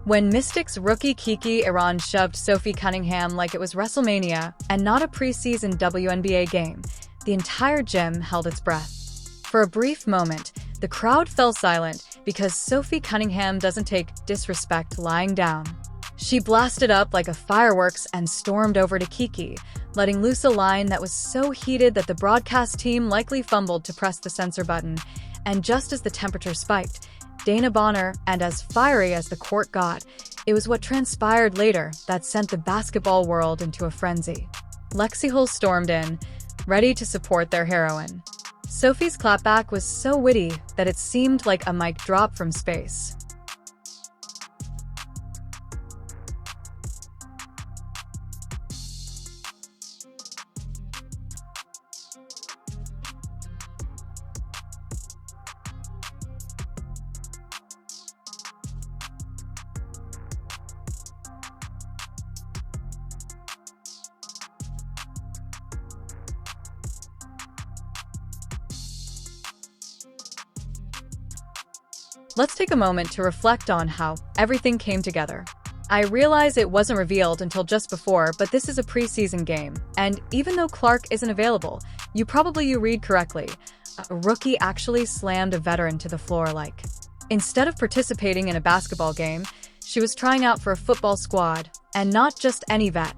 When Mystics rookie Kiki Iran shoved Sophie Cunningham like it was WrestleMania and not a preseason WNBA game, the entire gym held its breath. For a brief moment, the crowd fell silent because Sophie Cunningham doesn't take disrespect lying down. She blasted up like a fireworks and stormed over to Kiki, letting loose a line that was so heated that the broadcast team likely fumbled to press the censor button. And just as the temperature spiked, Dana Bonner, and as fiery as the court got, it was what transpired later that sent the basketball world into a frenzy. Lexi Hull stormed in, ready to support their heroine. Sophie's clapback was so witty that it seemed like a mic drop from space. Let's take a moment to reflect on how everything came together. I realize it wasn't revealed until just before, but this is a preseason game, and even though Clark isn't available, you read correctly. A rookie actually slammed a veteran to the floor like. Instead of participating in a basketball game, she was trying out for a football squad, and not just any vet.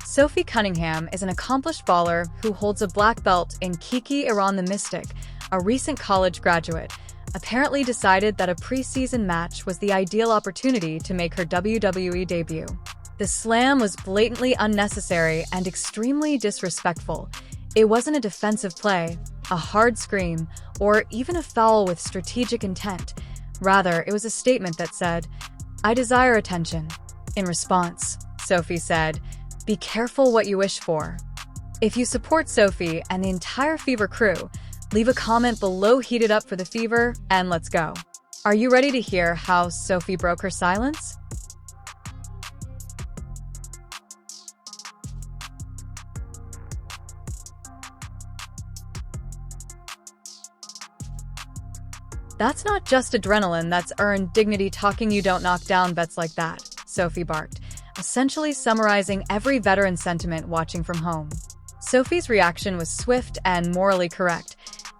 Sophie Cunningham is an accomplished baller who holds a black belt in Kiki Iran the Mystic, a recent college graduate, apparently decided that a preseason match was the ideal opportunity to make her WWE debut. The slam was blatantly unnecessary and extremely disrespectful. It wasn't a defensive play, a hard scream, or even a foul with strategic intent. Rather, it was a statement that said, "I desire attention." In response, Sophie said, "Be careful what you wish for." If you support Sophie and the entire Fever crew, leave a comment below heated up for the Fever, and let's go. Are you ready to hear how Sophie broke her silence? "That's not just adrenaline that's earned dignity talking, you don't knock down bets like that," Sophie barked, essentially summarizing every veteran sentiment watching from home. Sophie's reaction was swift and morally correct.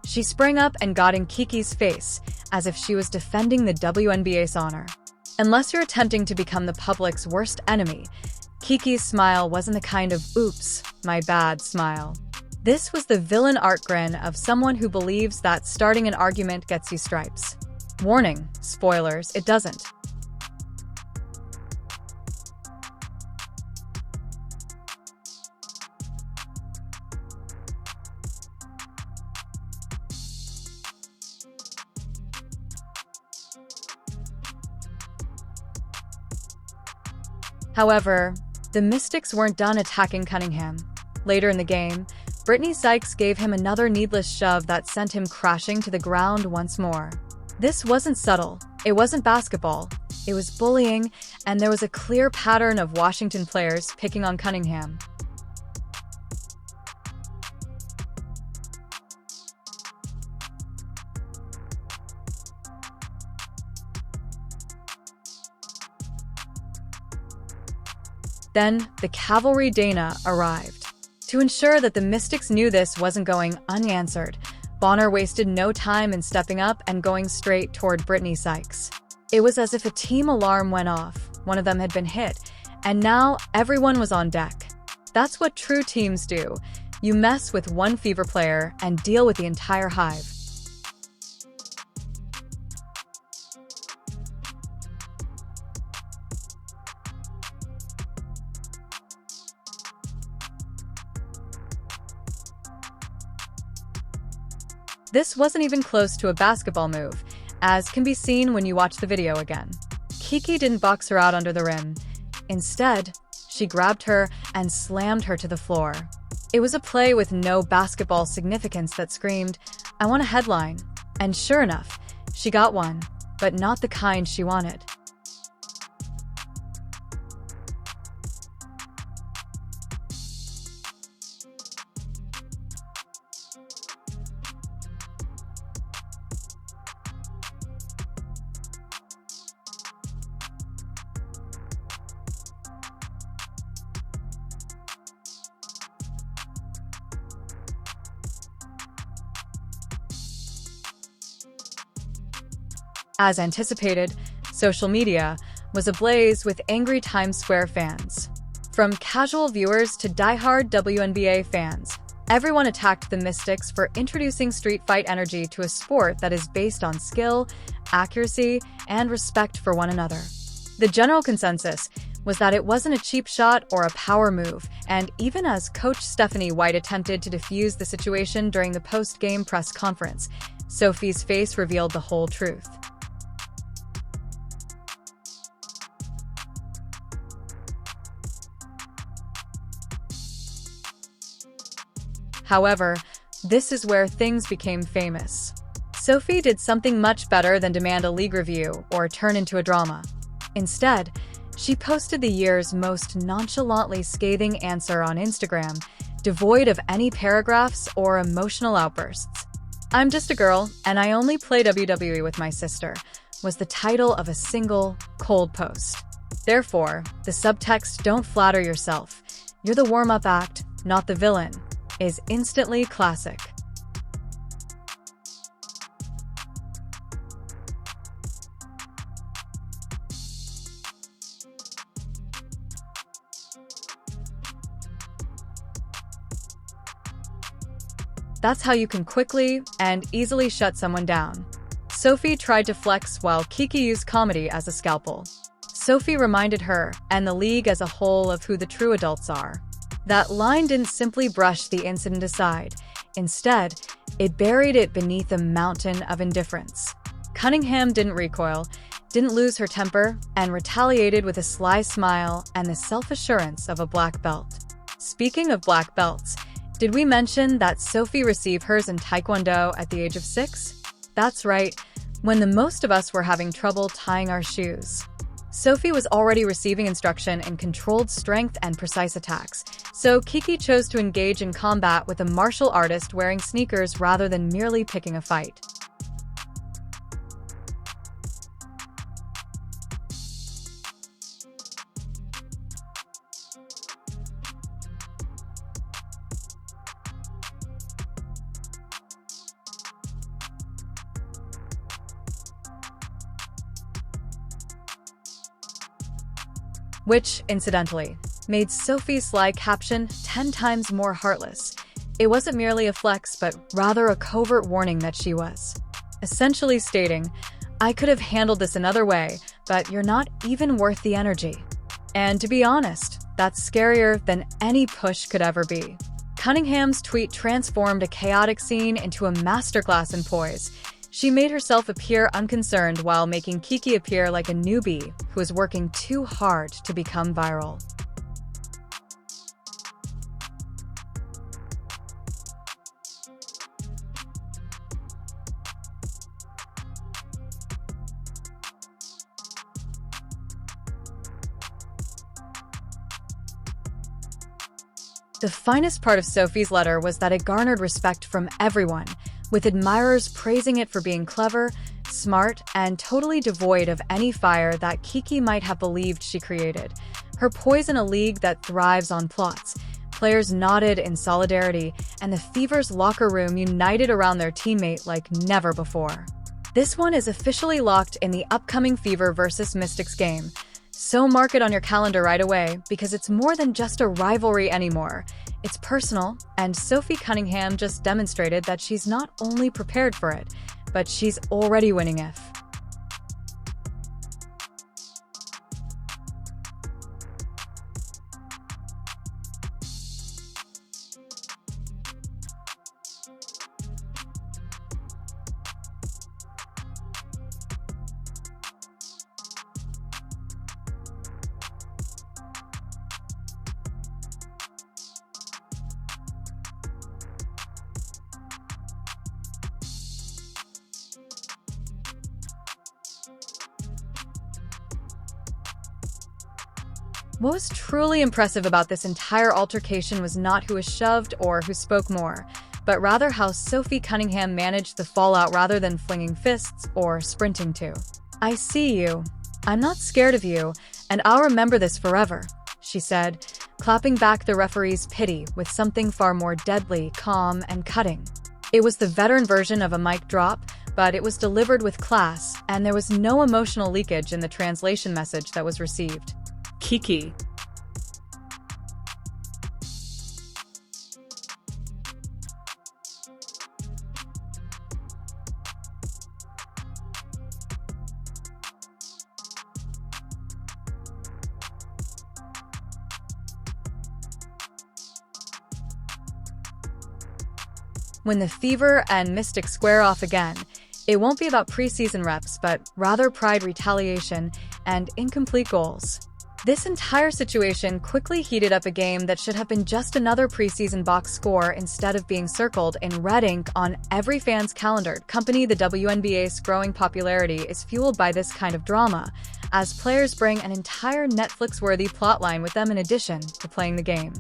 She sprang up and got in Kiki's face, as if she was defending the WNBA's honor. Unless you're attempting to become the public's worst enemy, Kiki's smile wasn't the kind of "oops, my bad" smile. This was the villain art grin of someone who believes that starting an argument gets you stripes. Warning, spoilers, it doesn't. However, the Mystics weren't done attacking Cunningham. Later in the game, Brittany Sykes gave him another needless shove that sent him crashing to the ground once more. This wasn't subtle, it wasn't basketball, it was bullying, and there was a clear pattern of Washington players picking on Cunningham. Then, the cavalry Dana arrived. To ensure that the Mystics knew this wasn't going unanswered, Bonner wasted no time in stepping up and going straight toward Brittany Sykes. It was as if a team alarm went off, one of them had been hit, and now everyone was on deck. That's what true teams do. You mess with one Fever player and deal with the entire hive. This wasn't even close to a basketball move, as can be seen when you watch the video again. Kiki didn't box her out under the rim. Instead, she grabbed her and slammed her to the floor. It was a play with no basketball significance that screamed, "I want a headline." And sure enough, she got one, but not the kind she wanted. As anticipated, social media was ablaze with angry Times Square fans. From casual viewers to diehard WNBA fans, everyone attacked the Mystics for introducing street fight energy to a sport that is based on skill, accuracy, and respect for one another. The general consensus was that it wasn't a cheap shot or a power move, and even as Coach Stephanie White attempted to defuse the situation during the post-game press conference, Sophie's face revealed the whole truth. However, this is where things became famous. Sophie did something much better than demand a league review or turn into a drama. Instead, she posted the year's most nonchalantly scathing answer on Instagram, devoid of any paragraphs or emotional outbursts. "I'm just a girl, and I only play WWE with my sister," was the title of a single, cold post. Therefore, the subtext "don't flatter yourself, you're the warm-up act, not the villain," is instantly classic. That's how you can quickly and easily shut someone down. Sophie tried to flex while Kiki used comedy as a scalpel. Sophie reminded her, and the league as a whole, of who the true adults are. That line didn't simply brush the incident aside. Instead, it buried it beneath a mountain of indifference. Cunningham didn't recoil, didn't lose her temper, and retaliated with a sly smile and the self-assurance of a black belt. Speaking of black belts, did we mention that Sophie received hers in Taekwondo at the age of 6? That's right, when the most of us were having trouble tying our shoes. Sophie was already receiving instruction in controlled strength and precise attacks, so Kiki chose to engage in combat with a martial artist wearing sneakers rather than merely picking a fight. Which, incidentally, made Sophie's sly caption 10 times more heartless. It wasn't merely a flex, but rather a covert warning that she was essentially stating, "I could have handled this another way, but you're not even worth the energy." And to be honest, that's scarier than any push could ever be. Cunningham's tweet transformed a chaotic scene into a masterclass in poise. She made herself appear unconcerned while making Kiki appear like a newbie who is working too hard to become viral. The finest part of Sophie's letter was that it garnered respect from everyone, with admirers praising it for being clever, smart, and totally devoid of any fire that Kiki might have believed she created. Her poise in a league that thrives on plots. Players nodded in solidarity, and the Fever's locker room united around their teammate like never before. This one is officially locked in the upcoming Fever vs. Mystics game. So mark it on your calendar right away, because it's more than just a rivalry anymore. It's personal, and Sophie Cunningham just demonstrated that she's not only prepared for it, but she's already winning if. What was truly impressive about this entire altercation was not who was shoved or who spoke more, but rather how Sophie Cunningham managed the fallout rather than flinging fists or sprinting to. "I see you. I'm not scared of you, and I'll remember this forever," she said, clapping back the referee's pity with something far more deadly, calm, and cutting. It was the veteran version of a mic drop, but it was delivered with class, and there was no emotional leakage in the translation message that was received. Kiki. When the Fever and Mystics square off again, it won't be about preseason reps, but rather pride retaliation and incomplete goals. This entire situation quickly heated up a game that should have been just another preseason box score instead of being circled in red ink on every fan's calendar. The WNBA's growing popularity is fueled by this kind of drama, as players bring an entire Netflix-worthy plotline with them in addition to playing the game.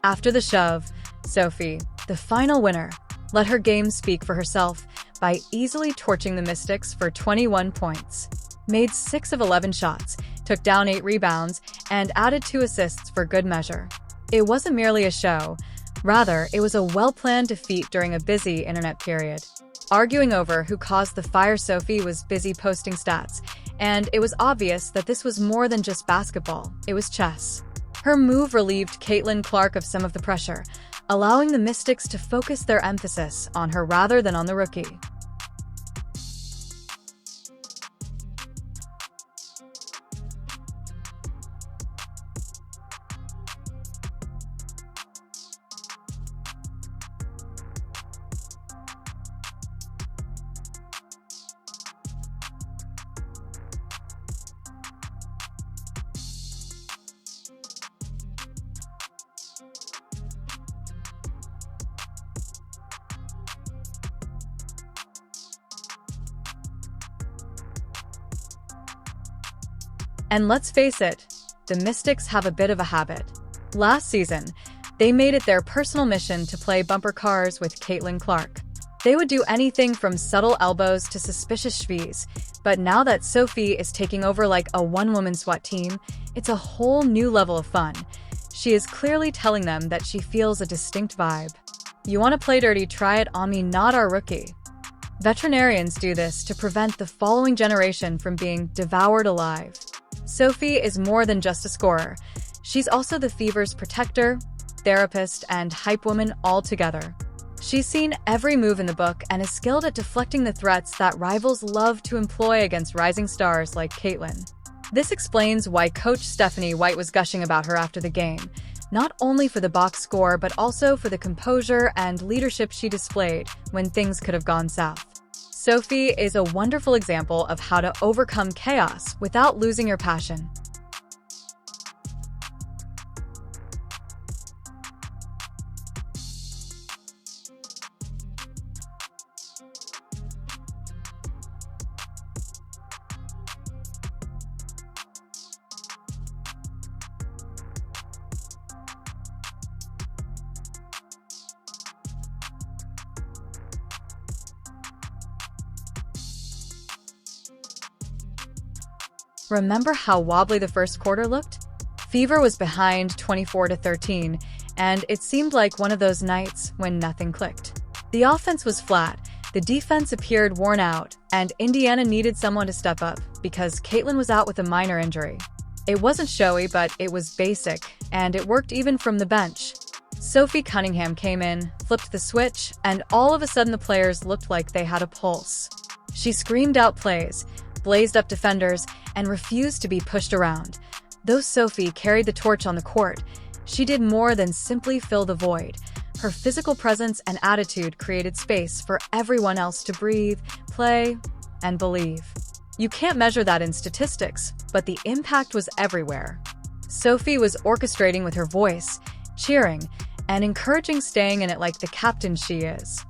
After the shove, Sophie, the final winner, let her game speak for herself by easily torching the Mystics for 21 points, made 6 of 11 shots, took down 8 rebounds, and added 2 assists for good measure. It wasn't merely a show, rather, it was a well-planned defeat during a busy internet period. Arguing over who caused the fire, Sophie was busy posting stats, and it was obvious that this was more than just basketball, it was chess. Her move relieved Caitlin Clark of some of the pressure, allowing the Mystics to focus their emphasis on her rather than on the rookie. And let's face it, the Mystics have a bit of a habit. Last season, they made it their personal mission to play bumper cars with Caitlin Clark. They would do anything from subtle elbows to suspicious shvees, but now that Sophie is taking over like a one-woman SWAT team, it's a whole new level of fun. She is clearly telling them that she feels a distinct vibe. You want to play dirty, try it on me, not our rookie. Veterinarians do this to prevent the following generation from being devoured alive. Sophie is more than just a scorer. She's also the Fever's protector, therapist, and hype woman all together. She's seen every move in the book and is skilled at deflecting the threats that rivals love to employ against rising stars like Caitlin. This explains why Coach Stephanie White was gushing about her after the game, not only for the box score but also for the composure and leadership she displayed when things could have gone south. Sophie is a wonderful example of how to overcome chaos without losing your passion. Remember how wobbly the first quarter looked? Fever was behind 24-13, and it seemed like one of those nights when nothing clicked. The offense was flat, the defense appeared worn out, and Indiana needed someone to step up because Caitlin was out with a minor injury. It wasn't showy, but it was basic, and it worked even from the bench. Sophie Cunningham came in, flipped the switch, and all of a sudden the players looked like they had a pulse. She screamed out plays, blazed up defenders, and refused to be pushed around. Though Sophie carried the torch on the court, she did more than simply fill the void. Her physical presence and attitude created space for everyone else to breathe, play, and believe. You can't measure that in statistics, but the impact was everywhere. Sophie was orchestrating with her voice, cheering, and encouraging, staying in it like the captain she is.